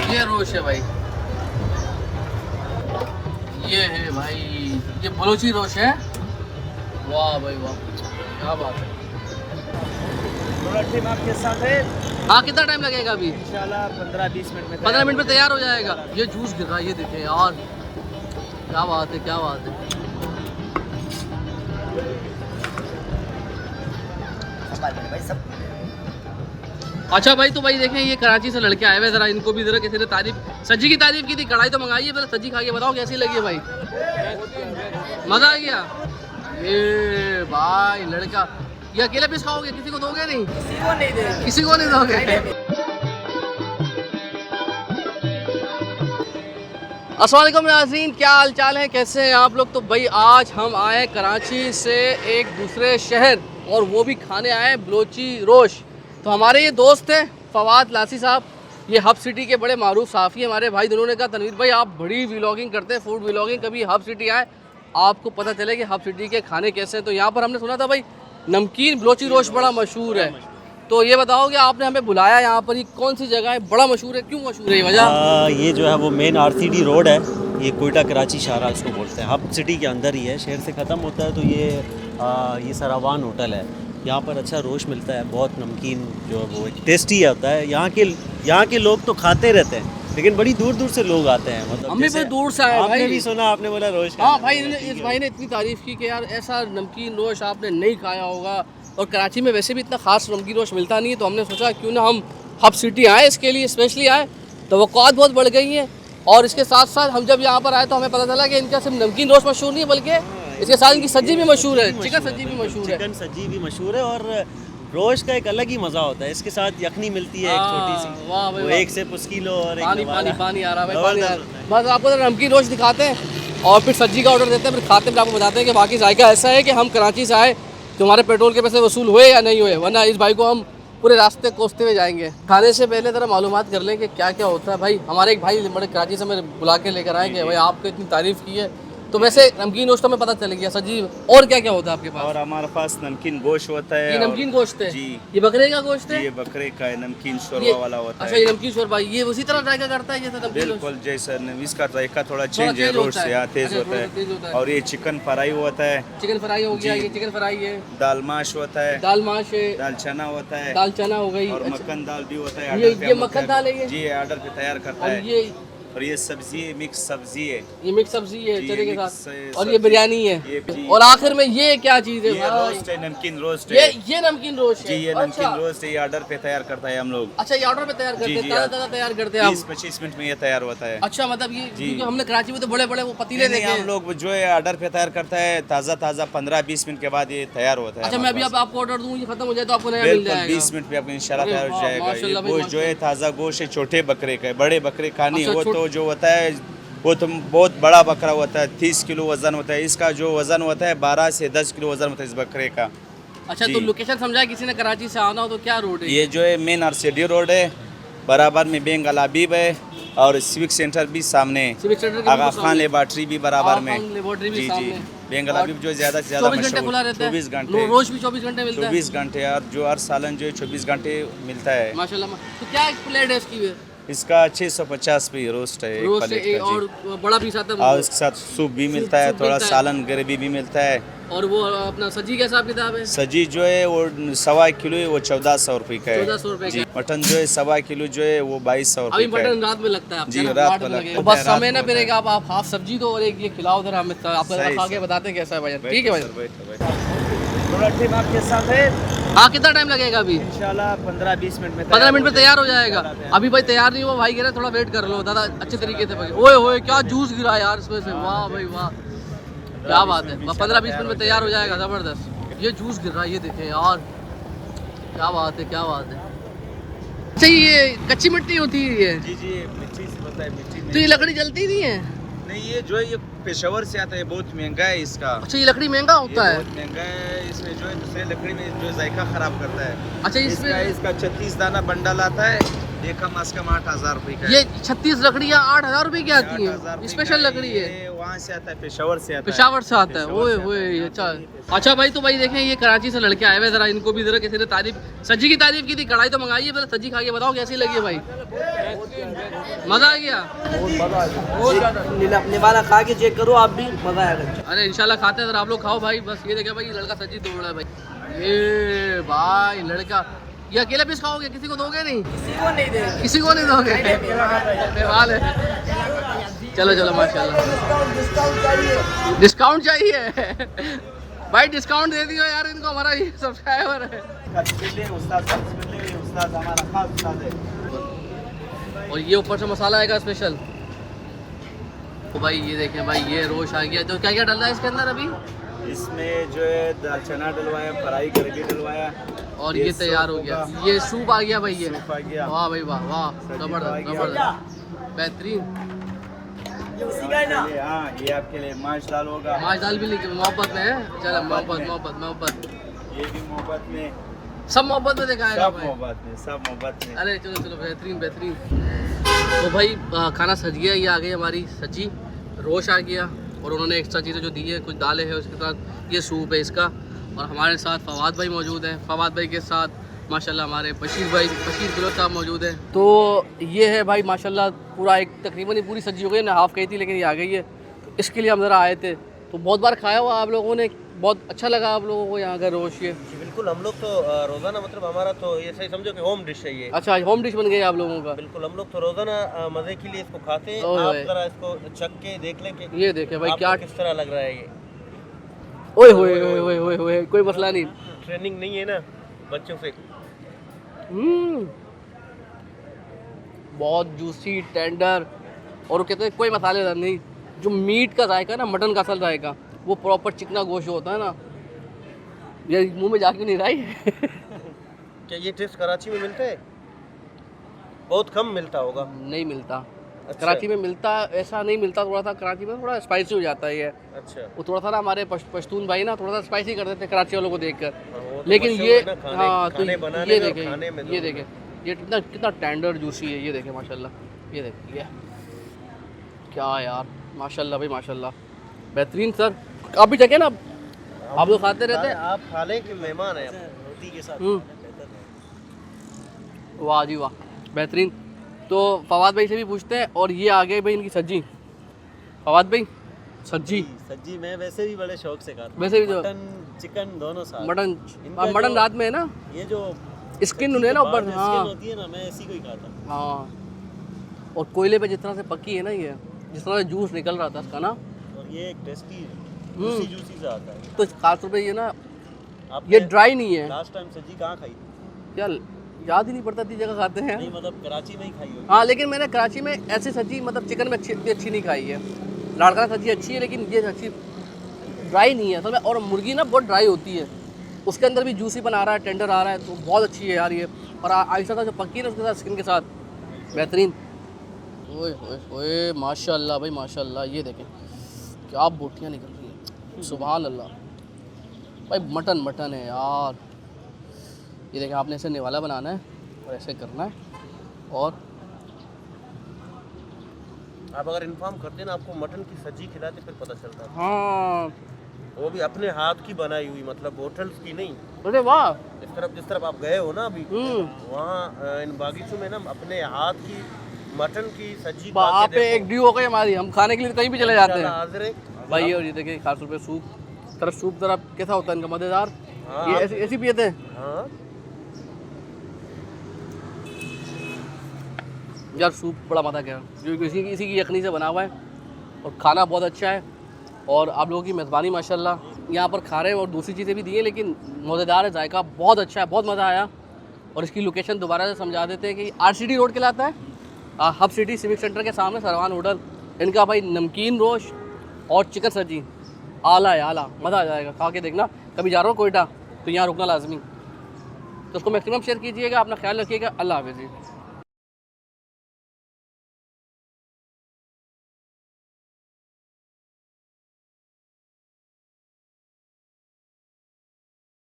ये रोश है भाई, ये है भाई, ये बलोची रोश है। वाह भाई वाह, क्या बात है। थोड़ा टाइम आपके साथ है। हाँ, कितना टाइम लगेगा अभी? इंशाल्लाह 15-20 मिनट में 15 मिनट में तैयार हो जाएगा। ये जूस गिर रहा है, ये देखें यार, क्या बात है, क्या बात है। भाई सब। अच्छा भाई, तो भाई देखें ये कराची से लड़के आए हुए, जरा इनको भी जरा किसी ने तारीफ, सज्जी की तारीफ की थी, कढ़ाई तो मंगाई है, पहले सज्जी खा के बताओ कैसी लगी है भाई। मजा आ गया। ये भाई लड़का, ये अकेले पीस खाओगे, किसी को दोगे नहीं? किसी को नहीं दे, किसी को नहीं दोगे? अस्सलाम वालेकुम नाज़रीन, क्या हाल चाल है, कैसे हैं आप लोग? तो भाई आज हम आए कराची से एक दूसरे शहर, और वो भी खाने आए बलोची रोश। तो हमारे ये दोस्त हैं फवाद लासी साहब, ये हब सिटी के बड़े मारूफ साफ़ी हमारे भाई। दोनों ने कहा तनवीर भाई आप बड़ी व्लॉगिंग करते हैं, फूड व्लॉगिंग, कभी हब सिटी आए आपको पता चले कि हब सिटी के खाने कैसे हैं। तो यहाँ पर हमने सुना था भाई नमकीन बलोची रोश बड़ा मशहूर है। तो ये बताओ कि आपने हमें बुलाया यहाँ पर, ये कौन सी जगह है, बड़ा मशहूर है, क्यों मशहूर है, ये वजह? ये जो है वो मेन RCD रोड है, ये कोयटा कराची शाहरा इसको बोलते हैं। हब सिटी के अंदर ही है, शहर से ख़त्म होता है। तो ये सरावान होटल है, यहाँ पर अच्छा रोश मिलता है, बहुत नमकीन जो है वो टेस्टी होता है। यहाँ के लोग तो खाते रहते हैं, लेकिन बड़ी दूर दूर से लोग आते हैं। मतलब हम भी बड़ी दूर से आए आपने भाई। भी सुना, आपने बोला रोश। हाँ भाई, इस भाई ने इतनी तारीफ़ की कि यार ऐसा नमकीन रोश आपने नहीं खाया होगा, और कराची में वैसे भी इतना ख़ास नमकीन रोश मिलता नहीं है। तो हमने सोचा क्यों ना हम हब सिटी आए, इसके लिए स्पेशली आए। तो वक़्त बहुत बढ़ गई है, और इसके साथ साथ हम जब यहाँ पर आए तो हमें पता चला कि इनका सिर्फ नमकीन रोश मशहूर नहीं है, बल्कि इसके साथ इनकी सब्जी भी मशहूर है, चिकन सब्जी भी मशहूर है। चिकन सब्जी भी मशहूर है, और रोश का एक अलग ही मज़ा होता है। इसके साथ यखनी मिलती है एक छोटी सी, वाह भाई वो वाह। एक से उसकी लो, और पानी एक पानी पानी आ रहा है भाई, पानी आ रहा जबरदस्त है। बस आपको तो नमकीन रोश दिखाते हैं और फिर सब्जी का ऑर्डर देते हैं, फिर खाते हैं, फिर आपको बताते हैं कि बाकी जायका ऐसा है कि हम कराची से आए तो हमारे पेट्रोल के पैसे वसूल हुए या नहीं हुए, वरना इस भाई को हम पूरे रास्ते कोसते हुए जाएंगे। खाने से पहले ज़रा मालूमात कर लें कि क्या क्या होता है भाई। हमारे एक भाई बड़े कराची से मेरे बुला के लेकर आए कि भाई आपको इतनी तारीफ़ की है, तो वैसे नमकीन रोश तो हमें पता चल गया सब्जी, और क्या क्या होता है आपके पास? और हमारे पास नमकीन गोश्त होता है। ये नमकीन गोश्त है जी, ये बकरे का गोश्त है, ये बकरे का है, नमकीन ये- शोरबा वाला होता अच्छा है। ये नमकीन शोरबा, ये उसी तरह जायका करता है जैसे नमकीन रोश? बिल्कुल जैसा इसका जायका थोड़ा चेंज है, तेज रोज होता से है। तेज अच्छा, होता थोड़ा तेज होता है। है। और ये चिकन फ्राई होता है, चिकन फ्राई हो गया, जी। ये चिकन फ्राई है, दाल माश होता है, दाल माश है, दाल चना होता है, दाल चना हो गई, और अच्छा। मक्खन दाल भी होता है। ये ऑर्डर पे हम मक्खन होता दाल है ये? जी, ऑर्डर पे तैयार करता और है। ये और ये सब्जी है, मिक्स सब्जी है, ये मिक्स सब्जी है जी, चने के मिक्स साथ, और ये सब्जी, बिरयानी ये है, जी। और आखिर में ये क्या चीज़ है ये भाई? रोस्ट है, नमकीन रोस्ट ये है नमकीन रोश जी। है, ये अच्छा। नमकीन रोस्ट है, ये ऑर्डर पे तैयार करता है हम लोग। अच्छा, ये ऑर्डर पे तैयार करते हैं, जी, ताज़ा ताज़ा तैयार करते हैं आप? 20-25 मिनट में ये तैयार होता है। अच्छा, मतलब ये जी। क्योंकि हमने कराची में तो बड़े बड़े वो पतीले नहीं, देखे हम हैं। लोग जो है ऑर्डर पे तैयार करता है, ताज़ा 15-20 मिनट के बाद ये तैयार होता है। अच्छा, मैं अभी हमारे अब आपको ऑर्डर दूँ, ये खत्म हो जाए तो आपको नया पास। मिल बिल्कुल जाएगा? 20 मिनट में आपको इंशाल्लाह अरे तैयार हो वाह, जाएगा। ये माशाल्लाह भाई, गोश्त जो है ताज़ा गोश्त है, छोटे बकरे का है, बड़े बकरे का नहीं। अच्छा, वो छोट- तो जो होता है वो तो बहुत बड़ा बकरा होता है, 30 किलो वज़न होता है। इसका जो वज़न होता है 12 से 10 किलो वज़न होता है इस बकरे का। अच्छा, जी। तो लोकेशन समझा, किसी ने कराची से आना हो तो क्या रोड है? ये जो है मेन RCD रोड है, बराबर में बैंक अल हबीब है, और सिविक सेंटर भी सामने है। सिविक सेंटर के आगा बिल्कुल खान सामने। लेबॉर्ट्री भी बराबर में। आगा खान लेबॉर्ट्री भी जी सामने। जी, बैंक अल और हबीब जो ज़्यादा से ज़्यादा 24 घंटे खुला रहता है? 24 घंटे, रोज भी 24 घंटे मिलता है? 24 घंटे, और जो हर सालन जो है 24 घंटे मिलता है। माशाल्लाह। तो क्या एक प्लेट है इसकी? इसका 650 पे रोस्ट है एक रोज से प्लेट का और जी। बड़ा पीस आता है और वो? इसके साथ सूप भी मिलता है, सूप थोड़ा मिलता है। सालन ग्रेवी भी मिलता है। और वो अपना सब्जी का हिसाब किताब है? सजी जो है वो 1.25 किलो है, वो 1400 रुपये का है। 1400 रुपये जी। का। मटन जो है 1.25 किलो जो है वो 2200 अभी रुपये का है। मटन रात में लगता है आपके जी, ना? रात रात में में लगता लगेगा। है, बस रात समय में ना होता है। फिरेगा, आप हाफ सब्जी दो और एक ये खिलाओ जरा हमें, आपको सही, खा के सही। बताते हैं कैसा है भाई। ठीक है भाई। बैठो, बैठो। थोड़ा टाइम आपके साथ है। हाँ, कितना टाइम लगेगा अभी? इंशाल्लाह 15-20 मिनट में 15 मिनट में तैयार हो जाएगा। अभी भाई तैयार नहीं हुआ, भाई कह रहे थोड़ा वेट कर लो दादा, अच्छे तरीके से भाई। ओए होए क्या जूस गिरा यार इसमें से, वाह भाई वाह, क्या बात है। 15-20 मिनट में तैयार हो जाएगा, ज़बरदस्त। ये जूस गिर रहा है, ये देखें यार, क्या बात है, क्या बात है। अच्छा, ये कच्ची मिट्टी होती है ये? जी जी, मिट्टी से बनता है, मिट्टी में। तो ये लकड़ी जलती नहीं है? नहीं, ये जो है ये पेशावर से आता है, बहुत महंगा है इसका। अच्छा, ये लकड़ी महंगा ये होता है? बहुत महंगा है, इसमें जो है दूसरे लकड़ी में जो जायका खराब करता है। अच्छा, इसमें इसका 36 दाना बंडल आता है, देखा मास कम 8,000 रुपये का ये 36 लकड़ियाँ 8,000 रुपये की आती 8,000 हैं, रुपये स्पेशल का लकड़ी है। ये वहाँ से आता है, पेशावर से आता है। पेशावर से आता है, पेशावर ओए से आता ओए है। अच्छा अच्छा भाई। तो भाई देखें ये कराची से लड़के आए हुए, जरा इनको भी जरा किसी ने तारीफ, सज्जी की तारीफ की थी, कढ़ाई तो मंगाई है, पहले सज्जी खा के बताओ कैसी लगी है भाई। मजा आ गया? निवाला खा के चेक करो आप भी, मजा आएगा। अरे इंशाल्लाह खाते हैं, जरा आप लोग खाओ भाई। बस ये देखे भाई लड़का सज्जी तोड़ रहा है भाई। ये भाई लड़का, ये अकेले पीस खाओगे, किसी को दोगे नहीं? किसी को नहीं दोगे? बेवाल है। चलो चलो माशाल्लाह। डिस्काउंट चाहिए भाई, डिस्काउंट दे दियो यार इनको, हमारा ये सब्सक्राइबर है। उस्ताद हमारा खास उस्ताद है। और ये ऊपर से मसाला आएगा स्पेशल। तो भाई ये देखें भाई, ये रोश आ गया। तो क्या क्या डल रहा है इसके अंदर अभी? इसमें जो है दाल चना डलवाया, फ्राई करके डलवाया, और ये तैयार हो गया। ये सूप आ गया भाई, ये सूप आ गया। वाह भाई वाह वाह, सब्जी जबरदस्त आ गया। जबरदस्त बेहतरीन। हाँ ये आपके लिए माश दाल होगा। माश दाल भी लेके मोहब्बत में है। चलो मोहब्बत मोहब्बत मोहब्बत, ये भी मोहब्बत में, सब मोहब्बत में दिखाएगा सब भाई। मोहब्बत में, सब मोहब्बत में। अरे चलो चलो बेहतरीन बेहतरीन। तो भाई खाना सज गया, ये आ गई हमारी सब्जी, रोश आ गया, और उन्होंने एक्स्ट्रा चीज़ें जो दी है, कुछ दालें हैं उसके साथ, ये सूप है इसका। और हमारे साथ फवाद भाई मौजूद हैं, फवाद भाई के साथ माशाल्लाह हमारे बशीर गिलो साहब मौजूद हैं। तो ये है भाई माशाल्लाह, पूरा एक तकरीबन ही पूरी सब्जी हो गई, हमने हाफ़ कही थी लेकिन ये आ गई है। तो इसके लिए हम ज़रा आए थे, तो बहुत बार खाया हुआ आप लोगों ने, बहुत अच्छा लगा आप लोगों को यहाँ का रोश ये? जी बिल्कुल, हम लोग तो रोज़ाना मतलब हमारा तो ये सही समझो कि होम डिश है ये। अच्छा होम डिश बन गई आप लोगों का? बिल्कुल, हम लोग तो रोज़ाना मज़े के लिए इसको खाते हैं। ओए आप ओए। ज़रा इसको चख के देख लें कि ये देखे भाई आपको क्या, किस तरह लग रहा है ये। ओए होए होए होए होए होए, कोई मसला नहीं। ट्रेनिंग नहीं है ना बच्चों से। बहुत जूसी टेंडर, और वो कहते हैं कोई मसालेदार नहीं। जो मीट का जायका ना, मटन का असल जायका, वो प्रॉपर चिकना गोश्त होता है ना, ये मुंह में जाके नहीं रहा है। क्या ये टेस्ट कराची में मिलता है? बहुत कम मिलता होगा। नहीं मिलता। अच्छा। कराची में मिलता, ऐसा नहीं मिलता, थोड़ा सा कराची में थोड़ा स्पाइसी हो जाता है ये। अच्छा। वो थोड़ा सा ना हमारे पश्तून भाई ना थोड़ा सा स्पाइसी कर देते हैं कराची वालों को देखकर। वो तो लेकिन मशहूर ये है ना खाने- हाँ, तो खाने बनाने ये में और देखें, खाने में ये दोनों देखें, ये कितना कितना टेंडर जूसी है, ये देखें माशाल्लाह, ये देखें, ये क्या यार माशाल्लाह भाई माशाल्लाह, बेहतरीन। सर आप भी चखें ना, आप लोग खाते रहते हैं। आप खा लें कि मेहमान हैं रोटी के साथ। वाह जी वाह, बेहतरीन। तो फवाद भाई से भी पूछते हैं। और ये आ गए भाई इनकी सब्जी, फवाद भाई सब्जी। सब्जी मैं वैसे भी बड़े शौक से खाता हूं। वैसे भी जो मटन चिकन दोनों साथ। मटन, इनका मटन जो- रात में है ना, ये जो स्किन सब्जी है ना के ऊपर, बाद जो हाँ स्किन होती है ना, मैं ऐसी को ही खाता हूं। हाँ। और कोयले पे जिस तरह से पकी है ना, ये जिस तरह से जूस निकल रहा था इसका ना, और ये एक टेस्टी जूसी जूसी सा आता है। तो खास तौर पे ये ना, आपने ये ड्राई नहीं है लास्ट टाइम सब्जी कहाँ खाई थी? क्या, याद ही नहीं पड़ता थी जगह खाते हैं। नहीं मतलब कराची में ही खाई होगी। हाँ लेकिन मैंने कराची में ऐसी सब्जी मतलब चिकन में अच्छी नहीं खाई है। लाड़का सब्जी अच्छी है लेकिन ये अच्छी ड्राई नहीं है असल में। और मुर्गी ना बहुत ड्राई होती है, उसके अंदर भी जूसी बन आ रहा है, टेंडर आ रहा है, तो बहुत अच्छी है यार ये। और आहिस्ता सा जो पक्की है ना उसके साथ स्किन के साथ, बेहतरीन। ओए ओए ओए माशाल्लाह भाई माशाल्लाह, ये देखें क्या बोटियाँ निकल रही हैं, सुभान अल्लाह भाई। मटन मटन है यार, ये देखें आपने ऐसे निवाला बनाना है और ऐसे करना है। और आप अगर इन्फॉर्म करते ना आपको मटन की सब्जी खिलाते फिर पता चलता। हाँ, वो भी अपने हाथ की बनाई हुई, मतलब होटल्स की नहीं। अरे वाह। जिस तरफ आप गए हो ना अभी, वहाँ इन बागीचों में ना अपने हाथ की मटन की सब्जी खा के आप पे एक देखो। ड्यू हो गई हमारी, हम खाने के लिए कहीं भी चले जाते हैं हाजिर है। भाई। और ये देखिए खास तौर पे सूप, तरफ सूप जरा कैसा होता है इनका, मज़ेदार। हाँ, ये ऐसी पीते हैं हाँ यार, सूप बड़ा मज़ा क्या, जो इसी की यखनी से बना हुआ है, और खाना बहुत अच्छा है। और आप लोगों की मेज़बानी माशाल्लाह यहाँ पर खा रहे हैं, और दूसरी चीज़ें भी दी हैं लेकिन मज़ेदार है, जायका बहुत अच्छा है, बहुत मज़ा आया। और इसकी लोकेशन दोबारा से समझा देते हैं कि RCD रोड कहलाता है, हब सिटी सिविक सेंटर के सामने सरवान होटल। इनका भाई नमकीन रोश और चिकन सब्जी आला है, आला, मज़ा आ जाएगा, खा के देखना। कभी जा रहा हो कोयटा तो यहाँ रुकना लाजमी। तो उसको मैक्सिमम शेयर कीजिएगा, अपना ख्याल रखिएगा। अल्लाह हाफ़िज़।